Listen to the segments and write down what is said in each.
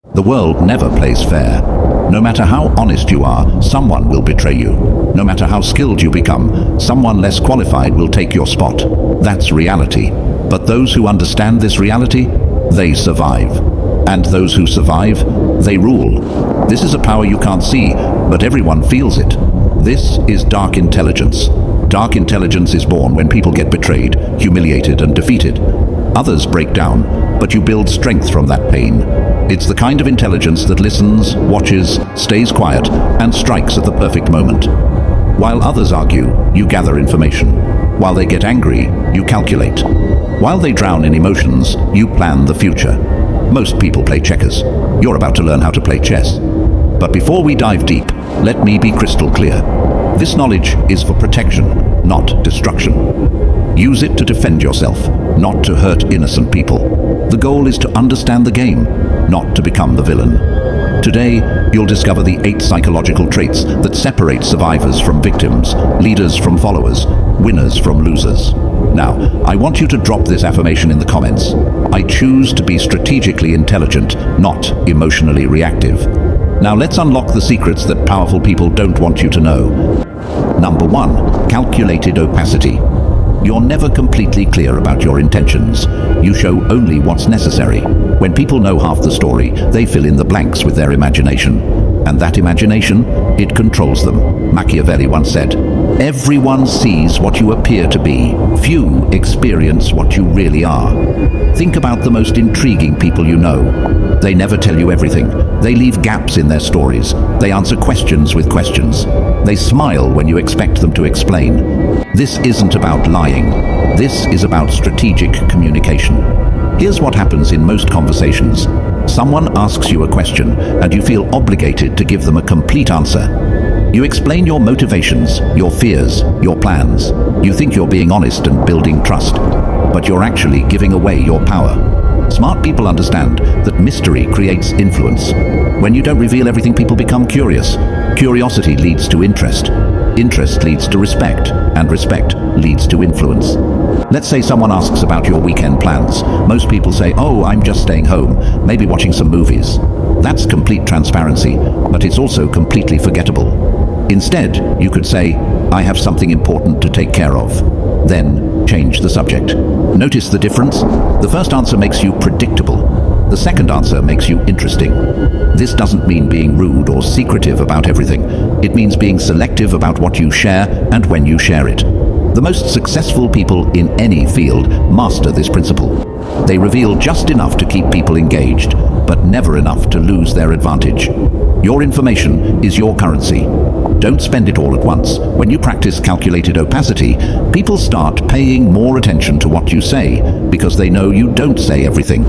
The world never plays fair. No matter how honest you are, someone will betray you. No matter how skilled you become, someone less qualified will take your spot. That's reality. But those who understand this reality, they survive. And those who survive, they rule. This is a power you can't see, but everyone feels it. This is dark intelligence. Dark intelligence is born when people get betrayed, humiliated, and defeated. Others break down, but you build strength from that pain. It's the kind of intelligence that listens, watches, stays quiet, and strikes at the perfect moment. While others argue, you gather information. While they get angry, you calculate. While they drown in emotions, you plan the future. Most people play checkers. You're about to learn how to play chess. But before we dive deep, let me be crystal clear. This knowledge is for protection, not destruction. Use it to defend yourself, not to hurt innocent people. The goal is to understand the game, not to become the villain. Today, you'll discover the 8 psychological traits that separate survivors from victims, leaders from followers, winners from losers. Now, I want you to drop this affirmation in the comments. I choose to be strategically intelligent, not emotionally reactive. Now let's unlock the secrets that powerful people don't want you to know. Number 1, calculated opacity. You're never completely clear about your intentions. You show only what's necessary. When people know half the story, they fill in the blanks with their imagination. And that imagination, it controls them. Machiavelli once said, "Everyone sees what you appear to be. Few experience what you really are." Think about the most intriguing people you know. They never tell you everything. They leave gaps in their stories. They answer questions with questions. They smile when you expect them to explain. This isn't about lying. This is about strategic communication. Here's what happens in most conversations. Someone asks you a question, and you feel obligated to give them a complete answer. You explain your motivations, your fears, your plans. You think you're being honest and building trust, but you're actually giving away your power. Smart people understand that mystery creates influence. When you don't reveal everything, people become curious. Curiosity leads to interest. Interest leads to respect, and respect leads to influence. Let's say someone asks about your weekend plans. Most people say, "Oh, I'm just staying home, maybe watching some movies." That's complete transparency, but it's also completely forgettable. Instead, you could say, "I have something important to take care of." Then, change the subject. Notice the difference? The first answer makes you predictable. The second answer makes you interesting. This doesn't mean being rude or secretive about everything. It means being selective about what you share and when you share it. The most successful people in any field master this principle. They reveal just enough to keep people engaged, but never enough to lose their advantage. Your information is your currency. Don't spend it all at once. When you practice calculated opacity, people start paying more attention to what you say because they know you don't say everything.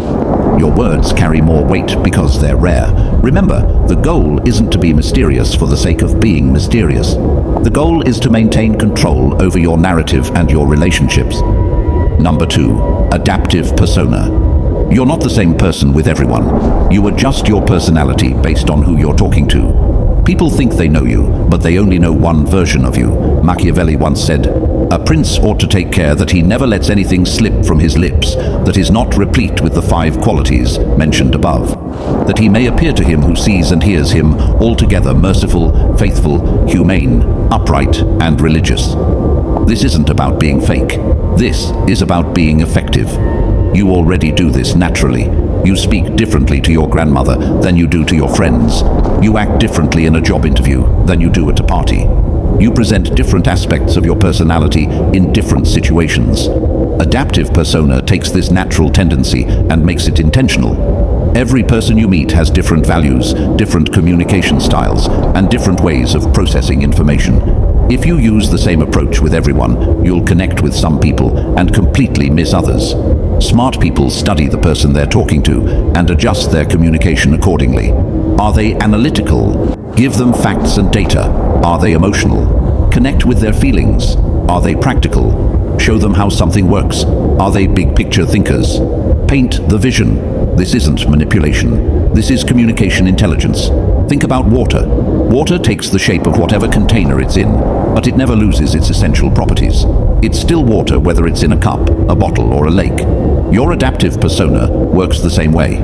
Your words carry more weight because they're rare. Remember, the goal isn't to be mysterious for the sake of being mysterious. The goal is to maintain control over your narrative and your relationships. Number 2, adaptive persona. You're not the same person with everyone. You adjust your personality based on who you're talking to. People think they know you, but they only know one version of you. Machiavelli once said, "A prince ought to take care that he never lets anything slip from his lips that is not replete with the 5 qualities mentioned above, that he may appear to him who sees and hears him altogether merciful, faithful, humane, upright, and religious." This isn't about being fake. This is about being effective. You already do this naturally. You speak differently to your grandmother than you do to your friends. You act differently in a job interview than you do at a party. You present different aspects of your personality in different situations. Adaptive persona takes this natural tendency and makes it intentional. Every person you meet has different values, different communication styles, and different ways of processing information. If you use the same approach with everyone, you'll connect with some people and completely miss others. Smart people study the person they're talking to and adjust their communication accordingly. Are they analytical? Give them facts and data. Are they emotional? Connect with their feelings. Are they practical? Show them how something works. Are they big picture thinkers? Paint the vision. This isn't manipulation. This is communication intelligence. Think about water. Water takes the shape of whatever container it's in, but it never loses its essential properties. It's still water whether it's in a cup, a bottle, or a lake. Your adaptive persona works the same way.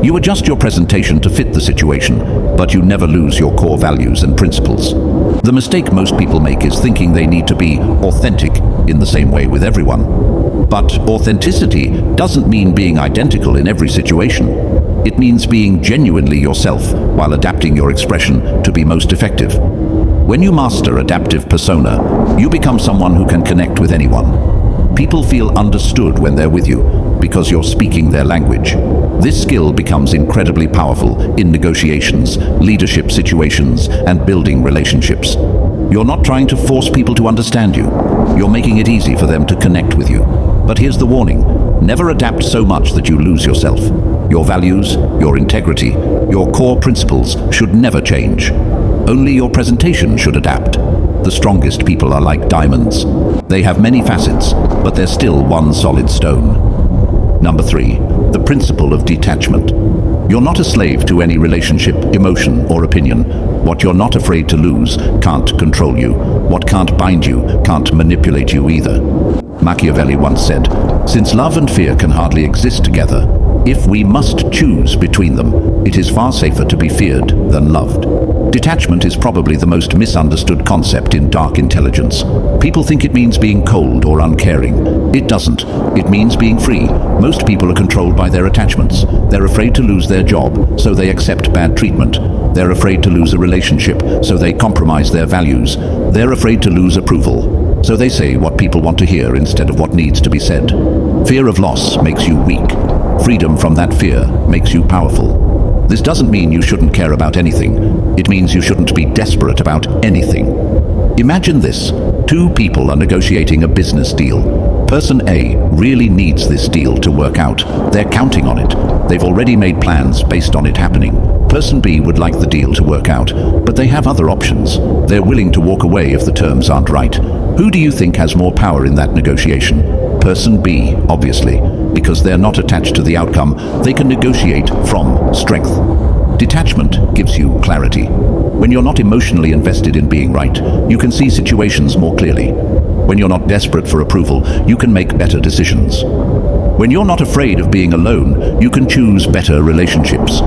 You adjust your presentation to fit the situation, but you never lose your core values and principles. The mistake most people make is thinking they need to be authentic in the same way with everyone. But authenticity doesn't mean being identical in every situation. It means being genuinely yourself while adapting your expression to be most effective. When you master adaptive persona, you become someone who can connect with anyone. People feel understood when they're with you because you're speaking their language. This skill becomes incredibly powerful in negotiations, leadership situations, and building relationships. You're not trying to force people to understand you. You're making it easy for them to connect with you. But here's the warning: never adapt so much that you lose yourself. Your values, your integrity, your core principles should never change. Only your presentation should adapt. The strongest people are like diamonds. They have many facets, but they're still one solid stone. Number 3, the principle of detachment. You're not a slave to any relationship, emotion, or opinion. What you're not afraid to lose can't control you. What can't bind you can't manipulate you either. Machiavelli once said, "Since love and fear can hardly exist together, if we must choose between them, it is far safer to be feared than loved." Detachment is probably the most misunderstood concept in dark intelligence. People think it means being cold or uncaring. It doesn't. It means being free. Most people are controlled by their attachments. They're afraid to lose their job, so they accept bad treatment. They're afraid to lose a relationship, so they compromise their values. They're afraid to lose approval, so they say what people want to hear instead of what needs to be said. Fear of loss makes you weak. Freedom from that fear makes you powerful. This doesn't mean you shouldn't care about anything. It means you shouldn't be desperate about anything. Imagine this: 2 people are negotiating a business deal. Person A really needs this deal to work out. They're counting on it. They've already made plans based on it happening. Person B would like the deal to work out, but they have other options. They're willing to walk away if the terms aren't right. Who do you think has more power in that negotiation? Person B, obviously. Because they're not attached to the outcome, they can negotiate from strength. Detachment gives you clarity. When you're not emotionally invested in being right, you can see situations more clearly. When you're not desperate for approval, you can make better decisions. When you're not afraid of being alone, you can choose better relationships.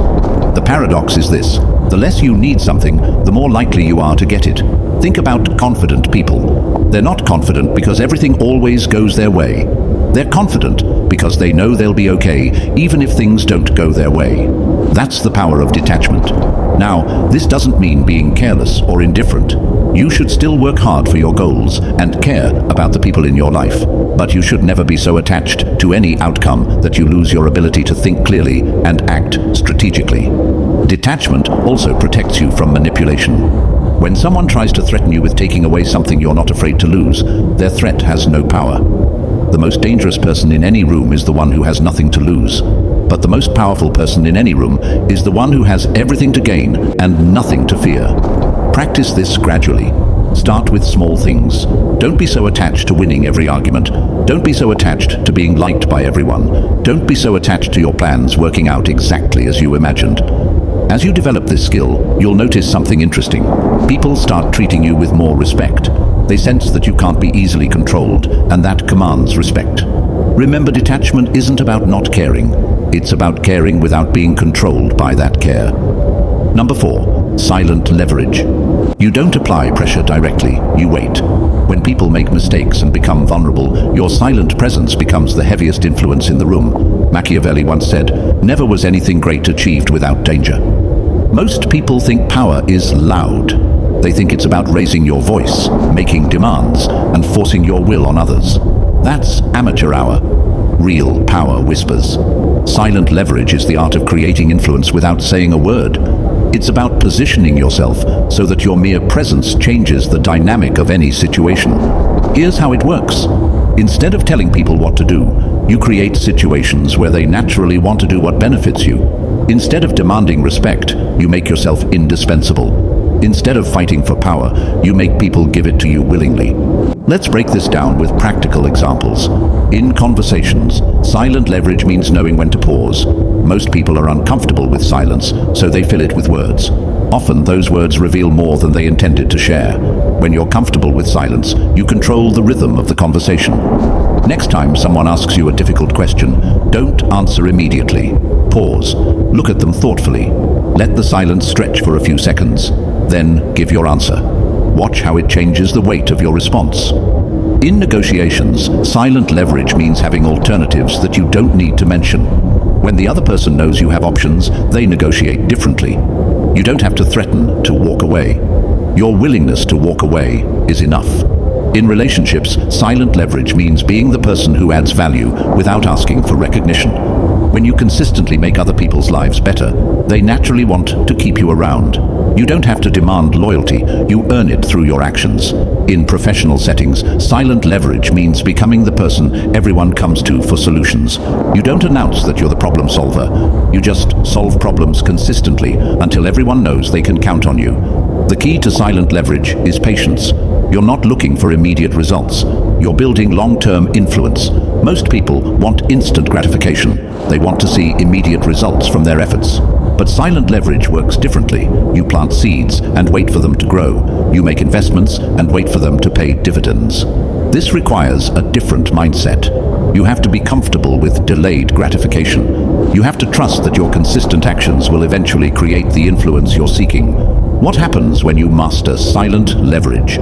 The paradox is this: the less you need something, the more likely you are to get it. Think about confident people. They're not confident because everything always goes their way. They're confident because they know they'll be okay, even if things don't go their way. That's the power of detachment. Now, this doesn't mean being careless or indifferent. You should still work hard for your goals and care about the people in your life, but you should never be so attached to any outcome that you lose your ability to think clearly and act strategically. Detachment also protects you from manipulation. When someone tries to threaten you with taking away something you're not afraid to lose, their threat has no power. The most dangerous person in any room is the one who has nothing to lose. But the most powerful person in any room is the one who has everything to gain and nothing to fear. Practice this gradually. Start with small things. Don't be so attached to winning every argument. Don't be so attached to being liked by everyone. Don't be so attached to your plans working out exactly as you imagined. As you develop this skill, you'll notice something interesting. People start treating you with more respect. They sense that you can't be easily controlled, and that commands respect. Remember, detachment isn't about not caring. It's about caring without being controlled by that care. Number 4, silent leverage. You don't apply pressure directly, you wait. When people make mistakes and become vulnerable, your silent presence becomes the heaviest influence in the room. Machiavelli once said, "Never was anything great achieved without danger." Most people think power is loud. They think it's about raising your voice, making demands, and forcing your will on others. That's amateur hour. Real power whispers. Silent leverage is the art of creating influence without saying a word. It's about positioning yourself so that your mere presence changes the dynamic of any situation. Here's how it works. Instead of telling people what to do, you create situations where they naturally want to do what benefits you. Instead of demanding respect, you make yourself indispensable. Instead of fighting for power, you make people give it to you willingly. Let's break this down with practical examples. In conversations, silent leverage means knowing when to pause. Most people are uncomfortable with silence, so they fill it with words. Often those words reveal more than they intended to share. When you're comfortable with silence, you control the rhythm of the conversation. Next time someone asks you a difficult question, don't answer immediately. Pause. Look at them thoughtfully. Let the silence stretch for a few seconds. Then give your answer. Watch how it changes the weight of your response. In negotiations, silent leverage means having alternatives that you don't need to mention. When the other person knows you have options, they negotiate differently. You don't have to threaten to walk away. Your willingness to walk away is enough. In relationships, silent leverage means being the person who adds value without asking for recognition. When you consistently make other people's lives better, they naturally want to keep you around. You don't have to demand loyalty, you earn it through your actions. In professional settings, silent leverage means becoming the person everyone comes to for solutions. You don't announce that you're the problem solver. You just solve problems consistently until everyone knows they can count on you. The key to silent leverage is patience. You're not looking for immediate results. You're building long-term influence. Most people want instant gratification. They want to see immediate results from their efforts. But silent leverage works differently. You plant seeds and wait for them to grow. You make investments and wait for them to pay dividends. This requires a different mindset. You have to be comfortable with delayed gratification. You have to trust that your consistent actions will eventually create the influence you're seeking. What happens when you master silent leverage?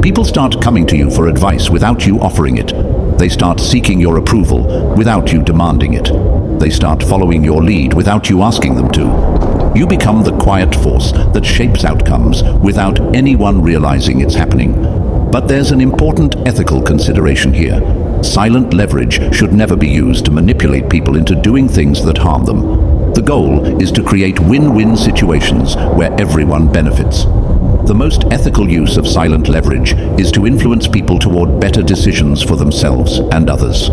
People start coming to you for advice without you offering it. They start seeking your approval without you demanding it. They start following your lead without you asking them to. You become the quiet force that shapes outcomes without anyone realizing it's happening. But there's an important ethical consideration here. Silent leverage should never be used to manipulate people into doing things that harm them. The goal is to create win-win situations where everyone benefits. The most ethical use of silent leverage is to influence people toward better decisions for themselves and others.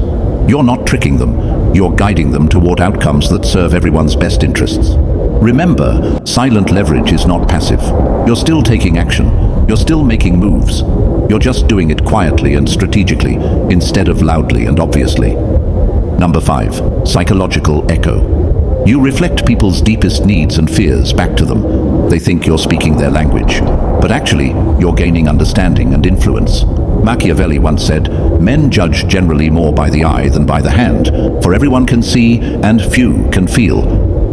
You're not tricking them, you're guiding them toward outcomes that serve everyone's best interests. Remember, silent leverage is not passive. You're still taking action, you're still making moves. You're just doing it quietly and strategically, instead of loudly and obviously. Number 5. Psychological echo. You reflect people's deepest needs and fears back to them. They think you're speaking their language, but actually, you're gaining understanding and influence. Machiavelli once said, "Men judge generally more by the eye than by the hand, for everyone can see and few can feel.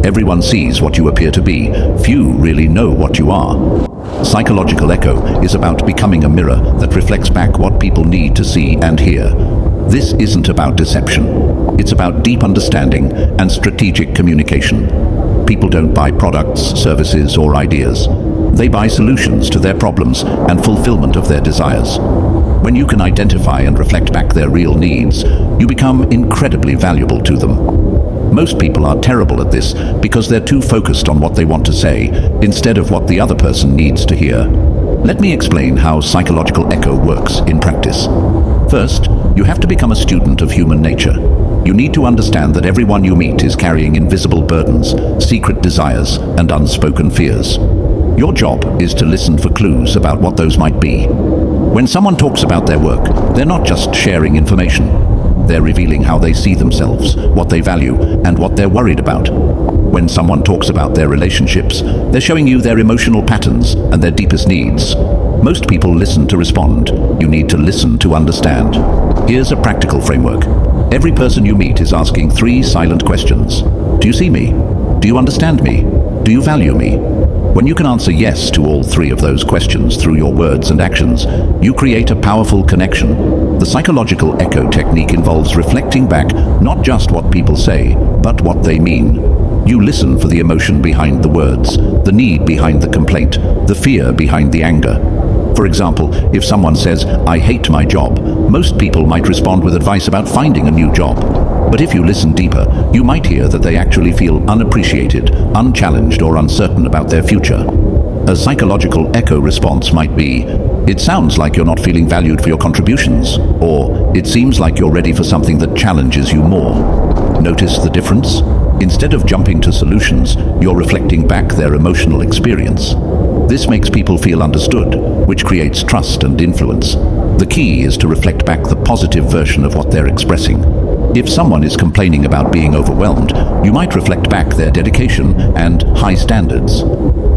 Everyone sees what you appear to be, few really know what you are." Psychological echo is about becoming a mirror that reflects back what people need to see and hear. This isn't about deception. It's about deep understanding and strategic communication. People don't buy products, services, or ideas. They buy solutions to their problems and fulfillment of their desires. When you can identify and reflect back their real needs, you become incredibly valuable to them. Most people are terrible at this because they're too focused on what they want to say instead of what the other person needs to hear. Let me explain how psychological echo works in practice. First, you have to become a student of human nature. You need to understand that everyone you meet is carrying invisible burdens, secret desires, and unspoken fears. Your job is to listen for clues about what those might be. When someone talks about their work, they're not just sharing information. They're revealing how they see themselves, what they value, and what they're worried about. When someone talks about their relationships, they're showing you their emotional patterns and their deepest needs. Most people listen to respond. You need to listen to understand. Here's a practical framework. Every person you meet is asking 3 silent questions. Do you see me? Do you understand me? Do you value me? When you can answer yes to all 3 of those questions through your words and actions, you create a powerful connection. The psychological echo technique involves reflecting back not just what people say, but what they mean. You listen for the emotion behind the words, the need behind the complaint, the fear behind the anger. For example, if someone says, "I hate my job," most people might respond with advice about finding a new job. But if you listen deeper, you might hear that they actually feel unappreciated, unchallenged, or uncertain about their future. A psychological echo response might be, "It sounds like you're not feeling valued for your contributions," or "It seems like you're ready for something that challenges you more." Notice the difference? Instead of jumping to solutions, you're reflecting back their emotional experience. This makes people feel understood, which creates trust and influence. The key is to reflect back the positive version of what they're expressing. If someone is complaining about being overwhelmed, you might reflect back their dedication and high standards.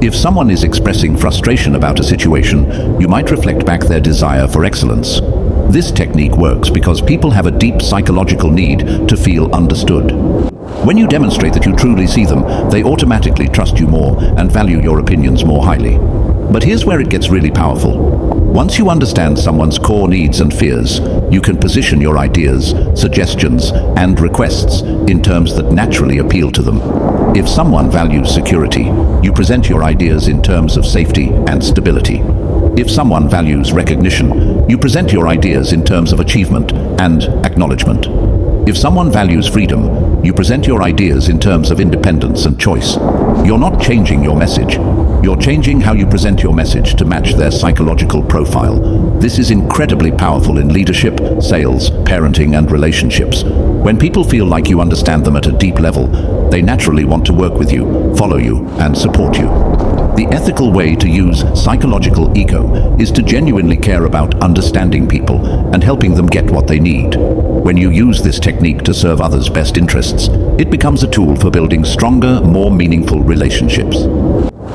If someone is expressing frustration about a situation, you might reflect back their desire for excellence. This technique works because people have a deep psychological need to feel understood. When you demonstrate that you truly see them, they automatically trust you more and value your opinions more highly. But here's where it gets really powerful. Once you understand someone's core needs and fears, you can position your ideas, suggestions, and requests in terms that naturally appeal to them. If someone values security, you present your ideas in terms of safety and stability. If someone values recognition, you present your ideas in terms of achievement and acknowledgement. If someone values freedom, you present your ideas in terms of independence and choice. You're not changing your message. You're changing how you present your message to match their psychological profile. This is incredibly powerful in leadership, sales, parenting, and relationships. When people feel like you understand them at a deep level, they naturally want to work with you, follow you, and support you. The ethical way to use psychological ego is to genuinely care about understanding people and helping them get what they need. When you use this technique to serve others' best interests, it becomes a tool for building stronger, more meaningful relationships.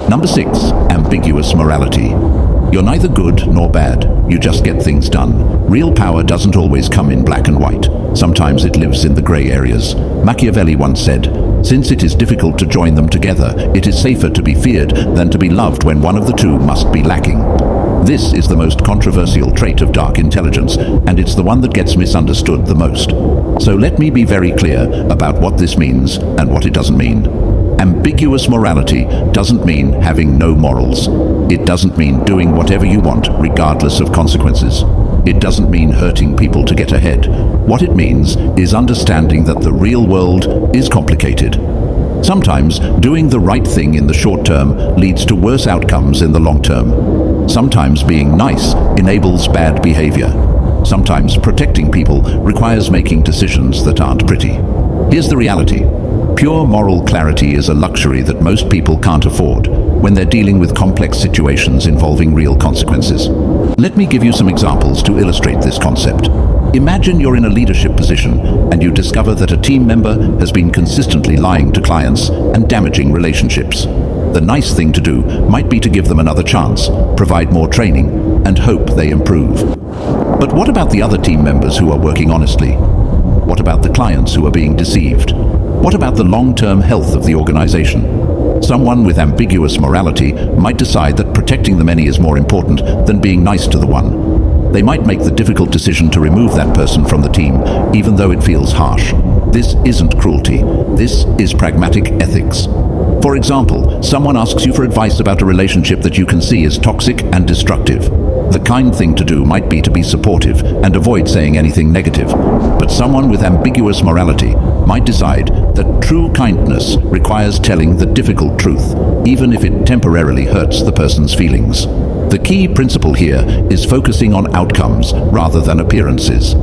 Number 6, ambiguous morality. You're neither good nor bad, you just get things done. Real power doesn't always come in black and white. Sometimes it lives in the gray areas. Machiavelli once said, "Since it is difficult to join them together, it is safer to be feared than to be loved when one of the two must be lacking." This is the most controversial trait of dark intelligence, and it's the one that gets misunderstood the most. So let me be very clear about what this means and what it doesn't mean. Ambiguous morality doesn't mean having no morals. It doesn't mean doing whatever you want, regardless of consequences. It doesn't mean hurting people to get ahead. What it means is understanding that the real world is complicated. Sometimes doing the right thing in the short term leads to worse outcomes in the long term. Sometimes being nice enables bad behavior. Sometimes protecting people requires making decisions that aren't pretty. Here's the reality. Pure moral clarity is a luxury that most people can't afford when they're dealing with complex situations involving real consequences. Let me give you some examples to illustrate this concept. Imagine you're in a leadership position and you discover that a team member has been consistently lying to clients and damaging relationships. The nice thing to do might be to give them another chance, provide more training, and hope they improve. But what about the other team members who are working honestly? What about the clients who are being deceived? What about the long-term health of the organization? Someone with ambiguous morality might decide that protecting the many is more important than being nice to the one. They might make the difficult decision to remove that person from the team, even though it feels harsh. This isn't cruelty. This is pragmatic ethics. For example, someone asks you for advice about a relationship that you can see is toxic and destructive. The kind thing to do might be to be supportive and avoid saying anything negative. But someone with ambiguous morality might decide that true kindness requires telling the difficult truth, even if it temporarily hurts the person's feelings. The key principle here is focusing on outcomes rather than appearances.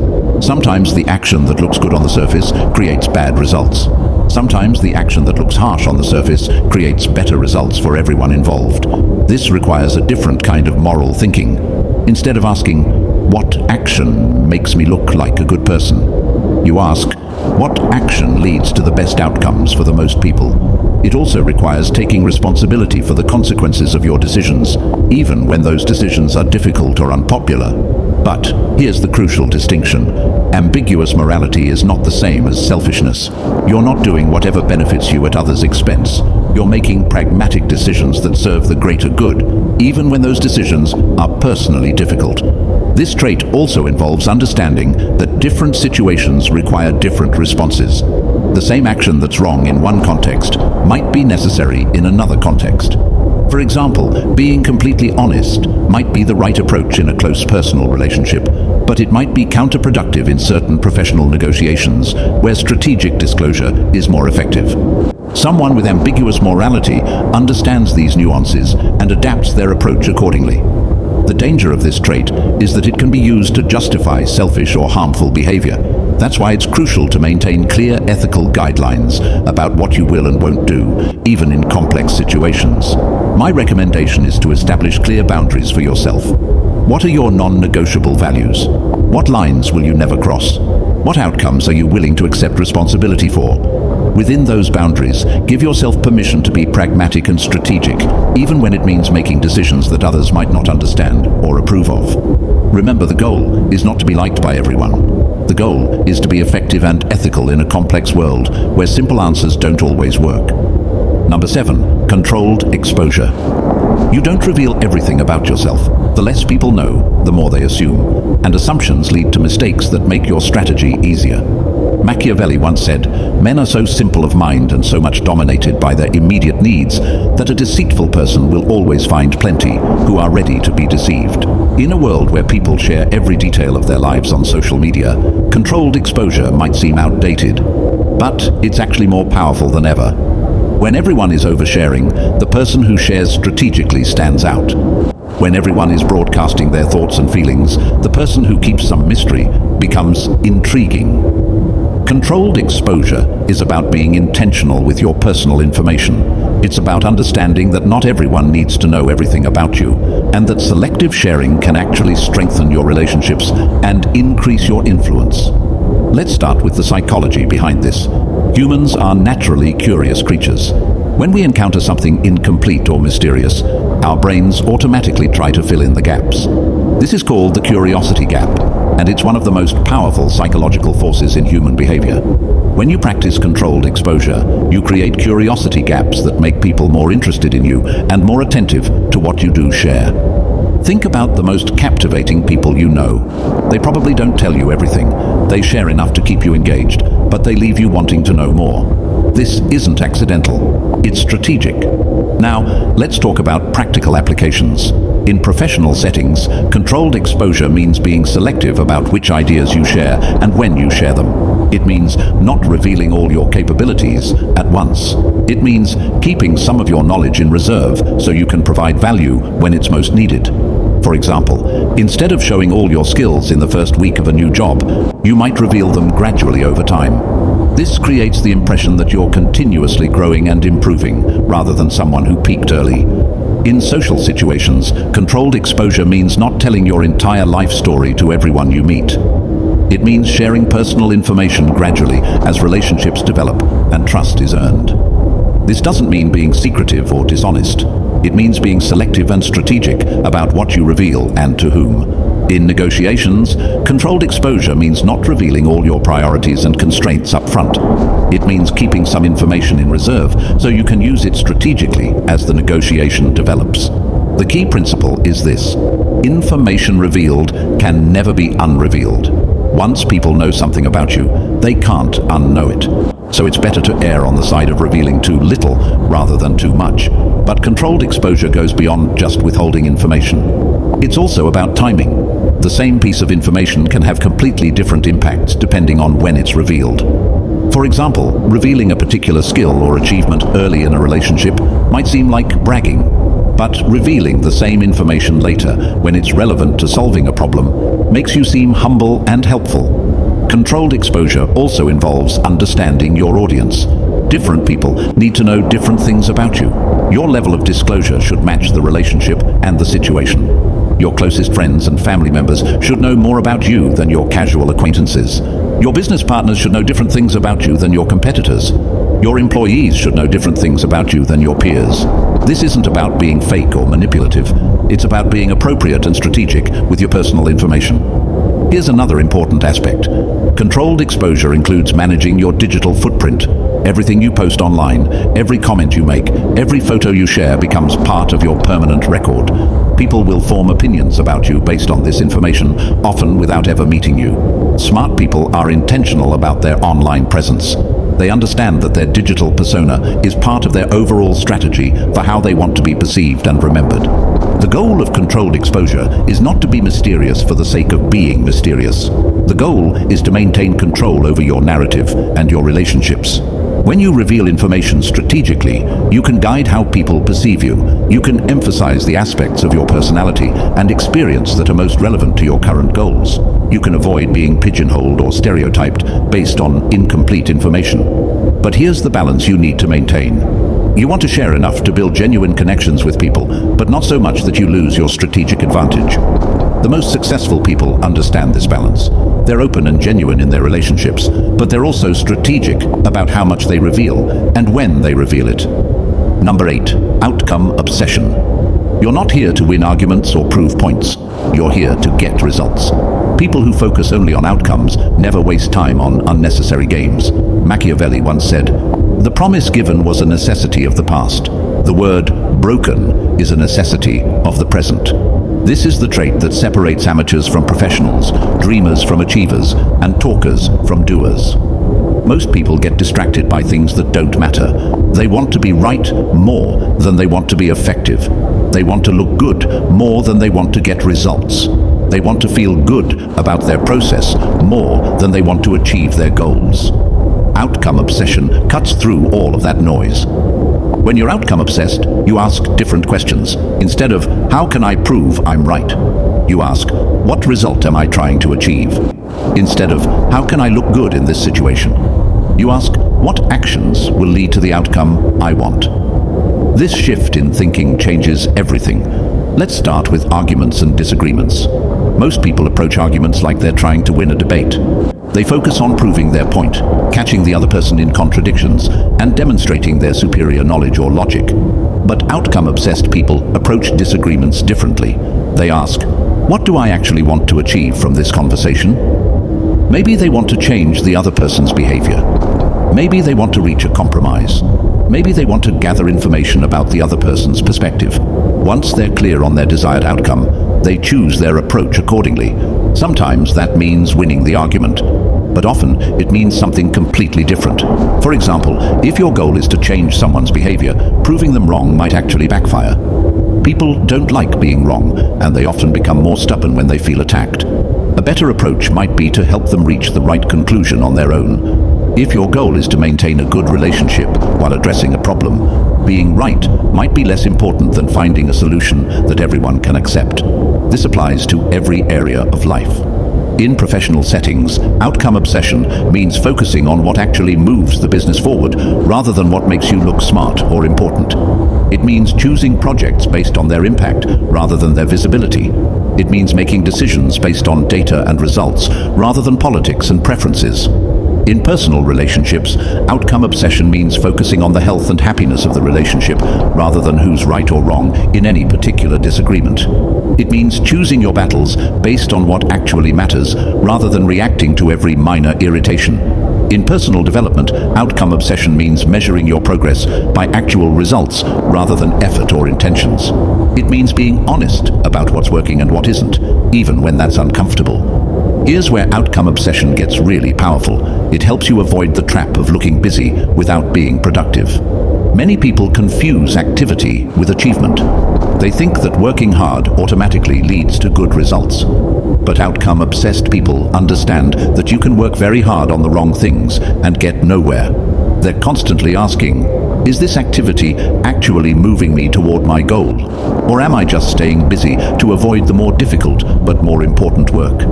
Sometimes the action that looks good on the surface creates bad results. Sometimes the action that looks harsh on the surface creates better results for everyone involved. This requires a different kind of moral thinking. Instead of asking, "What action makes me look like a good person?" you ask, "What action leads to the best outcomes for the most people?" It also requires taking responsibility for the consequences of your decisions, even when those decisions are difficult or unpopular. But here's the crucial distinction. Ambiguous morality is not the same as selfishness. You're not doing whatever benefits you at others' expense. You're making pragmatic decisions that serve the greater good, even when those decisions are personally difficult. This trait also involves understanding that different situations require different responses. The same action that's wrong in one context might be necessary in another context. For example, being completely honest might be the right approach in a close personal relationship, but it might be counterproductive in certain professional negotiations where strategic disclosure is more effective. Someone with ambiguous morality understands these nuances and adapts their approach accordingly. The danger of this trait is that it can be used to justify selfish or harmful behavior. That's why it's crucial to maintain clear ethical guidelines about what you will and won't do, even in complex situations. My recommendation is to establish clear boundaries for yourself. What are your non-negotiable values? What lines will you never cross? What outcomes are you willing to accept responsibility for? Within those boundaries, give yourself permission to be pragmatic and strategic, even when it means making decisions that others might not understand or approve of. Remember, the goal is not to be liked by everyone. The goal is to be effective and ethical in a complex world where simple answers don't always work. Number 7, controlled exposure. You don't reveal everything about yourself. The less people know, the more they assume, and assumptions lead to mistakes that make your strategy easier. Machiavelli once said, "Men are so simple of mind and so much dominated by their immediate needs that a deceitful person will always find plenty who are ready to be deceived." In a world where people share every detail of their lives on social media, controlled exposure might seem outdated, but it's actually more powerful than ever. When everyone is oversharing, the person who shares strategically stands out. When everyone is broadcasting their thoughts and feelings, the person who keeps some mystery becomes intriguing. Controlled exposure is about being intentional with your personal information. It's about understanding that not everyone needs to know everything about you, and that selective sharing can actually strengthen your relationships and increase your influence. Let's start with the psychology behind this. Humans are naturally curious creatures. When we encounter something incomplete or mysterious, our brains automatically try to fill in the gaps. This is called the curiosity gap, and it's one of the most powerful psychological forces in human behavior. When you practice controlled exposure, you create curiosity gaps that make people more interested in you and more attentive to what you do share. Think about the most captivating people you know. They probably don't tell you everything. They share enough to keep you engaged, but they leave you wanting to know more. This isn't accidental. It's strategic. Now, let's talk about practical applications. In professional settings, controlled exposure means being selective about which ideas you share and when you share them. It means not revealing all your capabilities at once. It means keeping some of your knowledge in reserve so you can provide value when it's most needed. For example, instead of showing all your skills in the first week of a new job, you might reveal them gradually over time. This creates the impression that you're continuously growing and improving, rather than someone who peaked early. In social situations, controlled exposure means not telling your entire life story to everyone you meet. It means sharing personal information gradually as relationships develop and trust is earned. This doesn't mean being secretive or dishonest. It means being selective and strategic about what you reveal and to whom. In negotiations, controlled exposure means not revealing all your priorities and constraints up front. It means keeping some information in reserve so you can use it strategically as the negotiation develops. The key principle is this: information revealed can never be unrevealed. Once people know something about you, they can't unknow it. So it's better to err on the side of revealing too little rather than too much. But controlled exposure goes beyond just withholding information. It's also about timing. The same piece of information can have completely different impacts depending on when it's revealed. For example, revealing a particular skill or achievement early in a relationship might seem like bragging, but revealing the same information later, when it's relevant to solving a problem, makes you seem humble and helpful. Controlled exposure also involves understanding your audience. Different people need to know different things about you. Your level of disclosure should match the relationship and the situation. Your closest friends and family members should know more about you than your casual acquaintances. Your business partners should know different things about you than your competitors. Your employees should know different things about you than your peers. This isn't about being fake or manipulative. It's about being appropriate and strategic with your personal information. Here's another important aspect. Controlled exposure includes managing your digital footprint. Everything you post online, every comment you make, every photo you share becomes part of your permanent record. People will form opinions about you based on this information, often without ever meeting you. Smart people are intentional about their online presence. They understand that their digital persona is part of their overall strategy for how they want to be perceived and remembered. The goal of controlled exposure is not to be mysterious for the sake of being mysterious. The goal is to maintain control over your narrative and your relationships. When you reveal information strategically, you can guide how people perceive you. You can emphasize the aspects of your personality and experience that are most relevant to your current goals. You can avoid being pigeonholed or stereotyped based on incomplete information. But here's the balance you need to maintain. You want to share enough to build genuine connections with people, but not so much that you lose your strategic advantage. The most successful people understand this balance. They're open and genuine in their relationships, but they're also strategic about how much they reveal and when they reveal it. Number 8, outcome obsession. You're not here to win arguments or prove points. You're here to get results. People who focus only on outcomes never waste time on unnecessary games. Machiavelli once said, "The promise given was a necessity of the past. The word broken is a necessity of the present." This is the trait that separates amateurs from professionals, dreamers from achievers, and talkers from doers. Most people get distracted by things that don't matter. They want to be right more than they want to be effective. They want to look good more than they want to get results. They want to feel good about their process more than they want to achieve their goals. Outcome obsession cuts through all of that noise. When you're outcome obsessed, you ask different questions. Instead of, how can I prove I'm right? You ask, what result am I trying to achieve? Instead of, how can I look good in this situation? You ask, what actions will lead to the outcome I want? This shift in thinking changes everything. Let's start with arguments and disagreements. Most people approach arguments like they're trying to win a debate. They focus on proving their point, catching the other person in contradictions, and demonstrating their superior knowledge or logic. But outcome-obsessed people approach disagreements differently. They ask, what do I actually want to achieve from this conversation? Maybe they want to change the other person's behavior. Maybe they want to reach a compromise. Maybe they want to gather information about the other person's perspective. Once they're clear on their desired outcome, they choose their approach accordingly. Sometimes that means winning the argument, but often it means something completely different. For example, if your goal is to change someone's behavior, proving them wrong might actually backfire. People don't like being wrong, and they often become more stubborn when they feel attacked. A better approach might be to help them reach the right conclusion on their own. If your goal is to maintain a good relationship while addressing a problem, being right might be less important than finding a solution that everyone can accept. This applies to every area of life. In professional settings, outcome obsession means focusing on what actually moves the business forward rather than what makes you look smart or important. It means choosing projects based on their impact rather than their visibility. It means making decisions based on data and results rather than politics and preferences. In personal relationships, outcome obsession means focusing on the health and happiness of the relationship rather than who's right or wrong in any particular disagreement. It means choosing your battles based on what actually matters rather than reacting to every minor irritation. In personal development, outcome obsession means measuring your progress by actual results rather than effort or intentions. It means being honest about what's working and what isn't, even when that's uncomfortable. Here's where outcome obsession gets really powerful. It helps you avoid the trap of looking busy without being productive. Many people confuse activity with achievement. They think that working hard automatically leads to good results. But outcome-obsessed people understand that you can work very hard on the wrong things and get nowhere. They're constantly asking, is this activity actually moving me toward my goal? Or am I just staying busy to avoid the more difficult but more important work?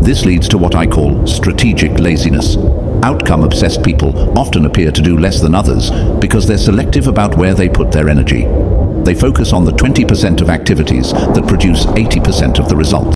This leads to what I call strategic laziness. Outcome-obsessed people often appear to do less than others because they're selective about where they put their energy. They focus on the 20% of activities that produce 80% of the results.